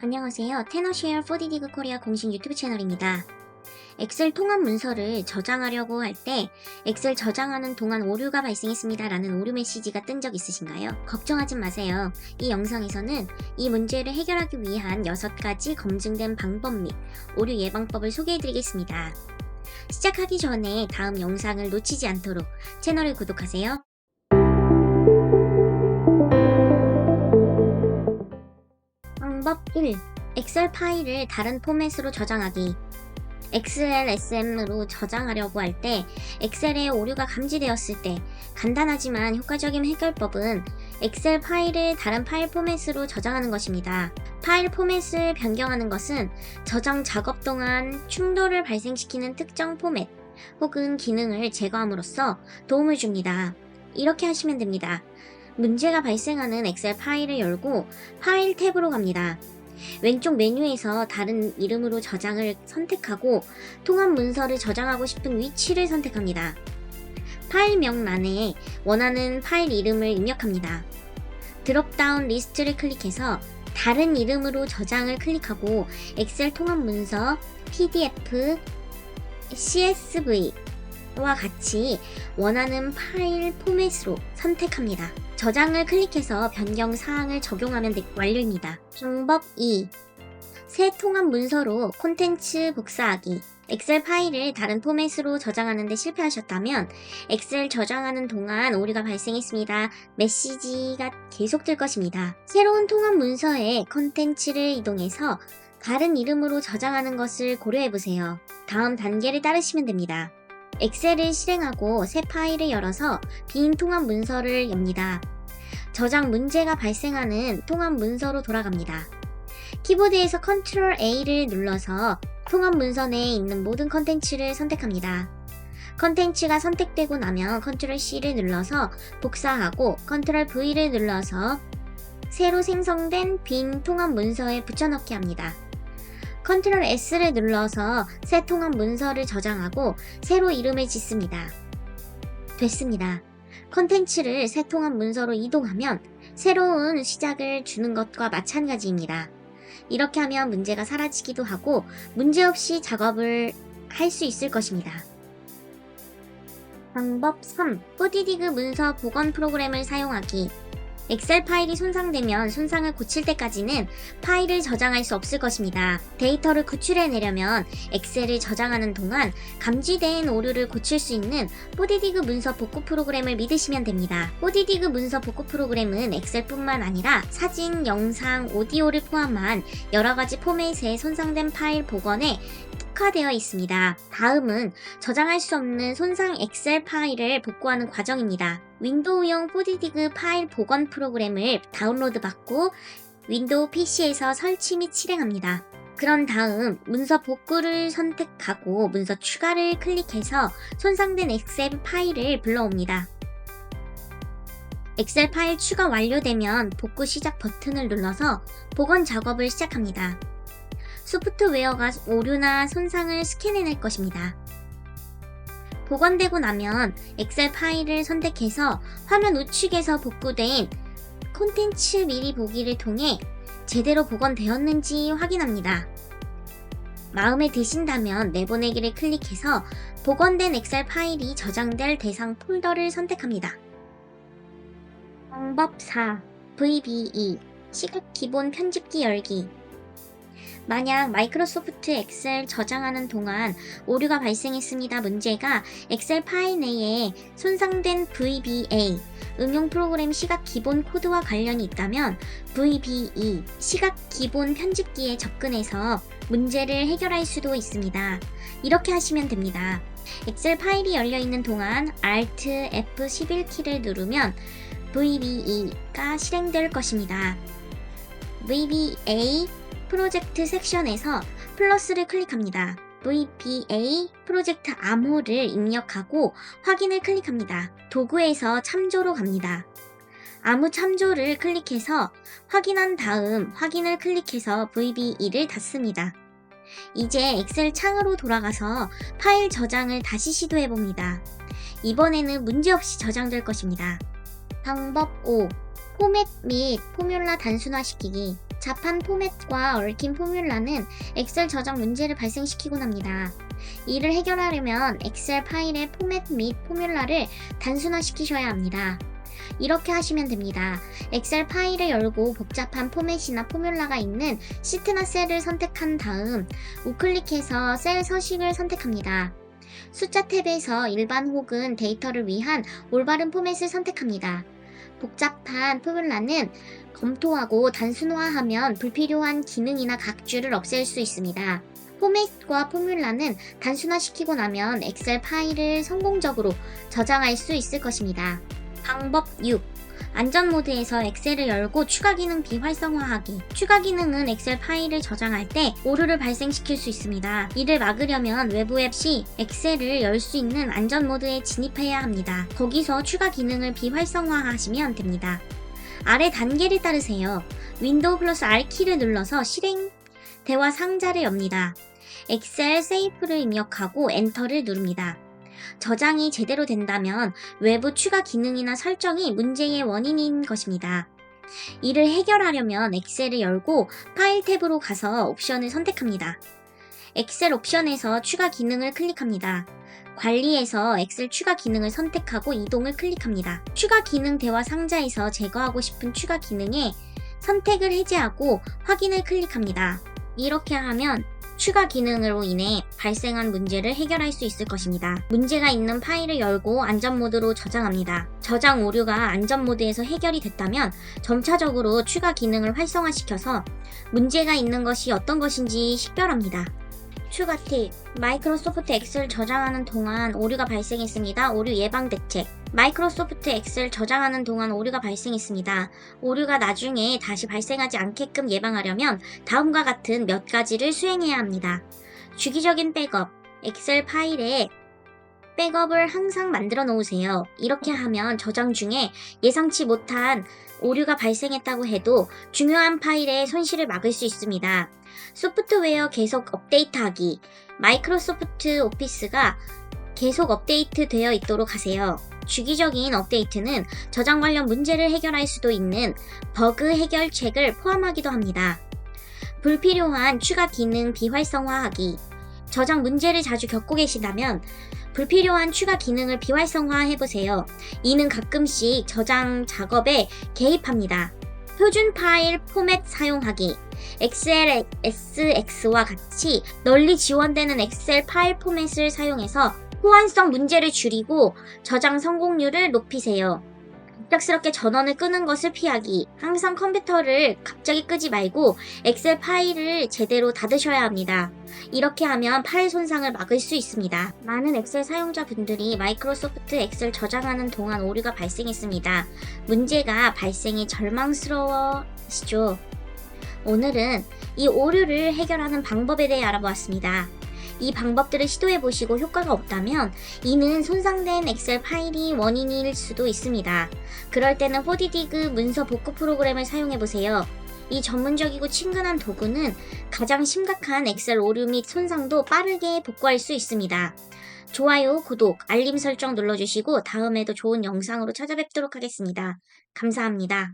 안녕하세요. 테너쉐어 4DDIG 코리아 공식 유튜브 채널입니다. 엑셀 통합 문서를 저장하려고 할 때 엑셀 저장하는 동안 오류가 발생했습니다 라는 오류 메시지가 뜬 적 있으신가요? 걱정하지 마세요. 이 영상에서는 이 문제를 해결하기 위한 6가지 검증된 방법 및 오류 예방법을 소개해드리겠습니다. 시작하기 전에 다음 영상을 놓치지 않도록 채널을 구독하세요. 방법 1. 엑셀 파일을 다른 포맷으로 저장하기. XLSM으로 저장하려고 할 때 엑셀에 오류가 감지되었을 때 간단하지만 효과적인 해결법은 엑셀 파일을 다른 파일 포맷으로 저장하는 것입니다. 파일 포맷을 변경하는 것은 저장 작업 동안 충돌을 발생시키는 특정 포맷 혹은 기능을 제거함으로써 도움을 줍니다. 이렇게 하시면 됩니다. 문제가 발생하는 엑셀 파일을 열고 파일 탭으로 갑니다. 왼쪽 메뉴에서 다른 이름으로 저장을 선택하고 통합 문서를 저장하고 싶은 위치를 선택합니다. 파일명란에 원하는 파일 이름을 입력합니다. 드롭다운 리스트를 클릭해서 다른 이름으로 저장을 클릭하고 엑셀 통합 문서, PDF, CSV와 같이 원하는 파일 포맷으로 선택합니다. 저장을 클릭해서 변경 사항을 적용하면 완료입니다. 방법 2. 새 통합 문서로 콘텐츠 복사하기. 엑셀 파일을 다른 포맷으로 저장하는 데 실패하셨다면 엑셀 저장하는 동안 오류가 발생했습니다. 메시지가 계속 뜰 것입니다. 새로운 통합 문서에 콘텐츠를 이동해서 다른 이름으로 저장하는 것을 고려해보세요. 다음 단계를 따르시면 됩니다. 엑셀을 실행하고 새 파일을 열어서 빈 통합 문서를 엽니다. 저장 문제가 발생하는 통합 문서로 돌아갑니다. 키보드에서 Ctrl A를 눌러서 통합 문서 내에 있는 모든 컨텐츠를 선택합니다. 컨텐츠가 선택되고 나면 Ctrl C를 눌러서 복사하고 Ctrl V를 눌러서 새로 생성된 빈 통합 문서에 붙여넣기 합니다. Ctrl S를 눌러서 새 통합 문서를 저장하고 새로 이름을 짓습니다. 됐습니다. 컨텐츠를 새 통합 문서로 이동하면 새로운 시작을 주는 것과 마찬가지입니다. 이렇게 하면 문제가 사라지기도 하고 문제없이 작업을 할 수 있을 것입니다. 방법 3. 4DDIG 문서 복원 프로그램을 사용하기. 엑셀 파일이 손상되면 손상을 고칠 때까지는 파일을 저장할 수 없을 것입니다. 데이터를 구출해내려면 엑셀을 저장하는 동안 감지된 오류를 고칠 수 있는 4DDIG 문서 복구 프로그램을 믿으시면 됩니다. 4DDIG 문서 복구 프로그램은 엑셀뿐만 아니라 사진, 영상, 오디오를 포함한 여러가지 포맷의 손상된 파일 복원에 특화되어 있습니다. 다음은 저장할 수 없는 손상 엑셀 파일을 복구하는 과정입니다. 윈도우용 4DDIG 파일 복원 프로그램을 다운로드 받고 윈도우 PC에서 설치 및 실행합니다. 그런 다음 문서 복구를 선택하고 문서 추가를 클릭해서 손상된 엑셀 파일을 불러옵니다. 엑셀 파일 추가 완료되면 복구 시작 버튼을 눌러서 복원 작업을 시작합니다. 소프트웨어가 오류나 손상을 스캔해낼 것입니다. 복원되고 나면 엑셀 파일을 선택해서 화면 우측에서 복구된 콘텐츠 미리 보기를 통해 제대로 복원되었는지 확인합니다. 마음에 드신다면 내보내기를 클릭해서 복원된 엑셀 파일이 저장될 대상 폴더를 선택합니다. 방법 4. VBE 시각 기본 편집기 열기. 만약 마이크로소프트 엑셀 저장하는 동안 오류가 발생했습니다. 문제가 엑셀 파일 내에 손상된 VBA 응용 프로그램 시각 기본 코드와 관련이 있다면 VBE 시각 기본 편집기에 접근해서 문제를 해결할 수도 있습니다. 이렇게 하시면 됩니다. 엑셀 파일이 열려있는 동안 Alt F11키를 누르면 VBE가 실행될 것입니다. VBA 프로젝트 섹션에서 플러스를 클릭합니다. VBA 프로젝트 암호를 입력하고 확인을 클릭합니다. 도구에서 참조로 갑니다. 암호 참조를 클릭해서 확인한 다음 확인을 클릭해서 VBE를 닫습니다. 이제 엑셀 창으로 돌아가서 파일 저장을 다시 시도해봅니다. 이번에는 문제없이 저장될 것입니다. 방법 5. 포맷 및 포뮬라 단순화시키기. 복잡한 포맷과 얽힌 포뮬라는 엑셀 저장 문제를 발생시키곤 합니다. 이를 해결하려면 엑셀 파일의 포맷 및 포뮬라를 단순화시키셔야 합니다. 이렇게 하시면 됩니다. 엑셀 파일을 열고 복잡한 포맷이나 포뮬라가 있는 시트나 셀을 선택한 다음 우클릭해서 셀 서식을 선택합니다. 숫자 탭에서 일반 혹은 데이터를 위한 올바른 포맷을 선택합니다. 복잡한 포뮬라는 검토하고 단순화하면 불필요한 기능이나 각주를 없앨 수 있습니다. 포맷과 포뮬라는 단순화시키고 나면 엑셀 파일을 성공적으로 저장할 수 있을 것입니다. 방법 6. 안전 모드에서 엑셀을 열고 추가 기능 비활성화하기. 추가 기능은 엑셀 파일을 저장할 때 오류를 발생시킬 수 있습니다. 이를 막으려면 외부 앱 시 엑셀을 열 수 있는 안전 모드에 진입해야 합니다. 거기서 추가 기능을 비활성화하시면 됩니다. 아래 단계를 따르세요. 윈도우 플러스 R키를 눌러서 실행 대화 상자를 엽니다. 엑셀 세이프를 입력하고 엔터를 누릅니다. 저장이 제대로 된다면 외부 추가 기능이나 설정이 문제의 원인인 것입니다. 이를 해결하려면 엑셀을 열고 파일 탭으로 가서 옵션을 선택합니다. 엑셀 옵션에서 추가 기능을 클릭합니다. 관리에서 엑셀 추가 기능을 선택하고 이동을 클릭합니다. 추가 기능 대화 상자에서 제거하고 싶은 추가 기능에 선택을 해제하고 확인을 클릭합니다. 이렇게 하면 추가 기능으로 인해 발생한 문제를 해결할 수 있을 것입니다. 문제가 있는 파일을 열고 안전 모드로 저장합니다. 저장 오류가 안전 모드에서 해결이 됐다면 점차적으로 추가 기능을 활성화시켜서 문제가 있는 것이 어떤 것인지 식별합니다. 추가 팁. 마이크로소프트 엑셀 저장하는 동안 오류가 발생했습니다. 오류 예방 대책. 마이크로소프트 엑셀 저장하는 동안 오류가 발생했습니다. 오류가 나중에 다시 발생하지 않게끔 예방하려면 다음과 같은 몇 가지를 수행해야 합니다. 주기적인 백업. 엑셀 파일에 백업을 항상 만들어 놓으세요. 이렇게 하면 저장 중에 예상치 못한 오류가 발생했다고 해도 중요한 파일의 손실을 막을 수 있습니다. 소프트웨어 계속 업데이트하기. 마이크로소프트 오피스가 계속 업데이트 되어 있도록 하세요. 주기적인 업데이트는 저장 관련 문제를 해결할 수도 있는 버그 해결책을 포함하기도 합니다. 불필요한 추가 기능 비활성화하기. 저장 문제를 자주 겪고 계시다면 불필요한 추가 기능을 비활성화해보세요. 이는 가끔씩 저장 작업에 개입합니다. 표준 파일 포맷 사용하기. XLSX와 같이 널리 지원되는 엑셀 파일 포맷을 사용해서 호환성 문제를 줄이고 저장 성공률을 높이세요. 갑작스럽게 전원을 끄는 것을 피하기. 항상 컴퓨터를 갑자기 끄지 말고 엑셀 파일을 제대로 닫으셔야 합니다. 이렇게 하면 파일 손상을 막을 수 있습니다. 많은 엑셀 사용자분들이 마이크로소프트 엑셀 저장하는 동안 오류가 발생했습니다. 문제가 발생해 절망스러워하시죠? 오늘은 이 오류를 해결하는 방법에 대해 알아보았습니다. 이 방법들을 시도해보시고 효과가 없다면 이는 손상된 엑셀 파일이 원인일 수도 있습니다. 그럴 때는 포디디그 문서 복구 프로그램을 사용해보세요. 이 전문적이고 친근한 도구는 가장 심각한 엑셀 오류 및 손상도 빠르게 복구할 수 있습니다. 좋아요, 구독, 알림 설정 눌러주시고 다음에도 좋은 영상으로 찾아뵙도록 하겠습니다. 감사합니다.